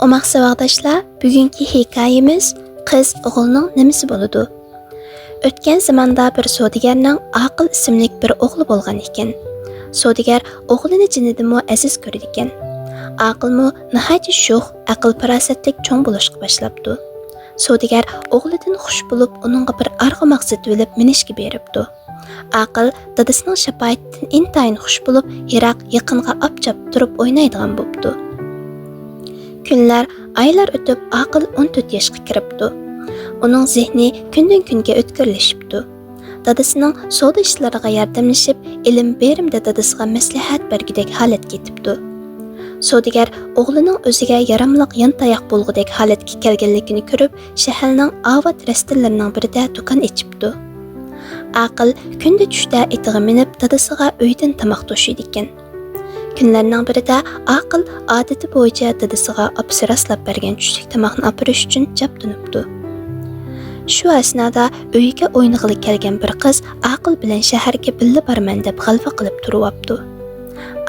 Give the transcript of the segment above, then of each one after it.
Omaq savaqdaşlar, bugungi hikoyamiz qiz o'g'ilning nimasi bo'ladi? O'tgan zamonda bir savdogarning Aqil ismli bir o'g'li bo'lgan ekan. Savdogar o'g'lini jinidimi aziz ko'rdi ekan. Aqilmi nihoyat sho'x, aql-farosatlik cho'ng bo'lishga boshlabdi. Savdogar o'g'lidan xush bo'lib, uningga bir arg'amoq sotib olib minishga beribdi. Aqil dadasining shafoatidan intayin xush bo'lib, Yiroq yaqinga opchab turib o'ynaydigan bo'pti. Kunlar, aylar o'tib, Aqil 14 yoshga kiribdi. Uning zehni kundan kunga o'tkirlashibdi. Dadasining savdo ishlariga yordamlashib, ilm berimda dadasiga maslahat bergidek holat ketibdi. Savdogar o'g'lining o'ziga yaramliq yantayoq bo'lgudek holatga kelganligini ko'rib, shaharningovat rastinlarining birida do'kon ochibdi. Aqil kunda tushda itiga minib, dadasiga uydan tomoq to'shiydi ekan. Kunlarning birida Aqil odati bo'yicha dadasiga opsi raslab bergan tushlik tomoqni opirish uchun chaptinibdi. Shu asnoda uyiga o'ynag'ili kelgan bir qiz Aqil bilan shaharga billa borman deb g'alva qilib turibdi.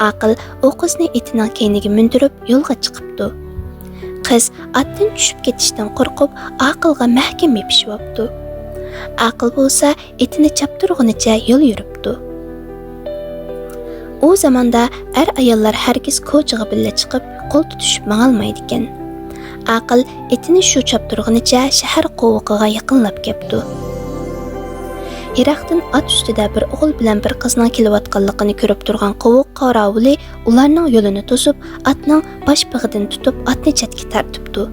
Aqil u qizni itining keyniga mindirib yo'lga chiqibdi. Qiz atdan tushib ketishdan qo'rqib, Aqilga mahkam yopishibdi. Aqil bo'lsa itini chaptirg'unicha yo'l yuribdi. U zamonda ayollar hargiz ko'chaga billa chiqib, qo'l tutishib mang'almaydi ekan. Aqil itini shu chaptirg'unicha shahar qo'vog'iga yaqinlab kelibdi. Yiroqdan at ustida bir o'g'il bilan bir qizning kelayotganligini ko'rib turgan qo'voq qorovuli ularning yo'lini to'sib, atning boshpig'idan tutib, atni chetga tortibdi.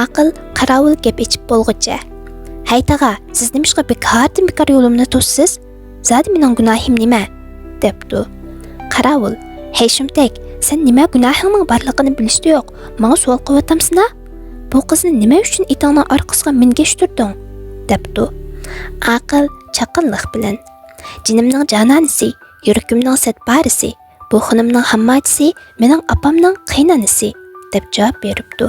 Aqil qorovul gap ichib bo'lguncha: "Hay tag'a, siz nimishqa bekor yo'limni to'ssiz? Zodi mening gunohim nima?" debdi. Qorovul: "Hey shumtak, sen nima gunohingning borligini bilishdi yo'q, menga savol qilyapsizmi? Bu qizni nima uchun itingning orqasiga mingashtirding?" debdi. Aqil chaqinliq bilan: "Jinimning jonanisi, yurakimning satbarisi, bu xonimning hammachisi, mening opamning qaynonasi" deb javob beribdi.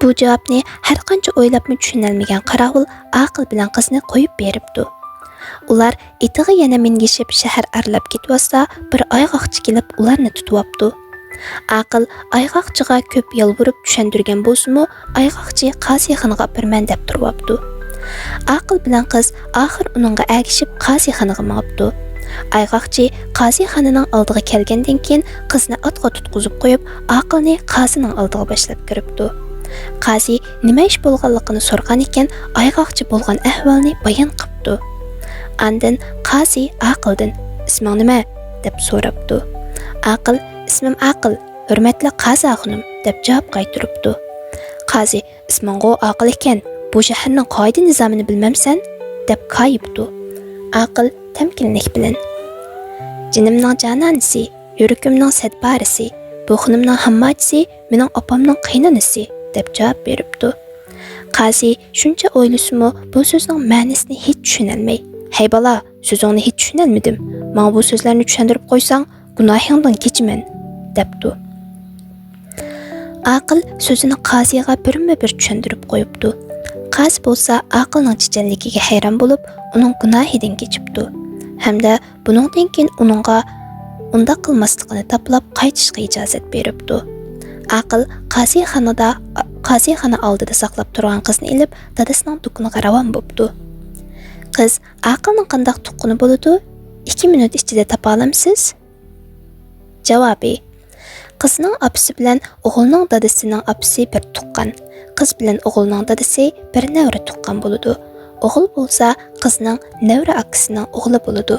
Bu javobni har qancha o'ylabmi tushunolmagan qorovul Aqil bilan qizni qo'yib beribdi. Ular itiga yana mingishib shahar arlab ketwasa, bir ayg'oqchi kelib ularni tutyapti. Aqil ayg'oqchiga ko'p yolvorib tushundirgan bo'lsa-mu, ayg'oqchi qazixonaga birman deb turyapti. Aqil bilan qiz oxir uningga agishib qazixonaga mangibdi. Ayg'oqchi qazixonaning oldiga kelgandan keyin qizni otga tutqizib qo'yib, Aqilni qazining oldiga boshlab kiribdi. Qazi nima ish bo'lganligini so'rgan ekan, ayg'oqchi bo'lgan ahvolni bayon qilibdi. Andan qazi Aqildan: "Isming nima?" deb so'rabdi. Aqil: "Ismim Aqil, hurmatli qazi xonim" deb javob qaytaribdi. Qazi: "Isming Aqil ekan, bu shaharning qoida nizomini bilmamsan?" deb qayibdi. Aqil tamkinlik bilan: "Jinimning jonanisi, yurakimning sadbarisi, bu xonimning hammachisi, mening opamning qaynonasi" deb javob beribdi. Qazi shuncha o'ylasimi, bu so'zning ma'nosini hech tushunolmay: "Hey bola, so'zingni hech tushunolmadim. Menga bu so'zlarni tushuntirib qo'ysang, gunohingdan kechiman" debdi. Aqil so'zini qaziga birma-bir tushuntirib qo'yibdi. Qazi bo'lsa Aqilning chichanligiga hayron bo'lib, uning gunohidan kechibdi. Hamda buningdan keyin uningga unda qilmasligini taplab qaytishga ijozat beribdi. Aqil qazixona oldida saqlab turgan qizni ilib, dadasining do'koniga ravon bo'libdi. Qiz: "Aqilning qanday tuqquni bo'ladi? 2 minut ichida topa olamsiz?" Javobi: Qizning opasi bilan o'g'ilning dadasining opasi bir tuqqan. Qiz bilan o'g'ilning dadasi bir nevra tuqqan bo'ladi. O'g'il bo'lsa qizning nevra akasining o'g'li bo'ladi.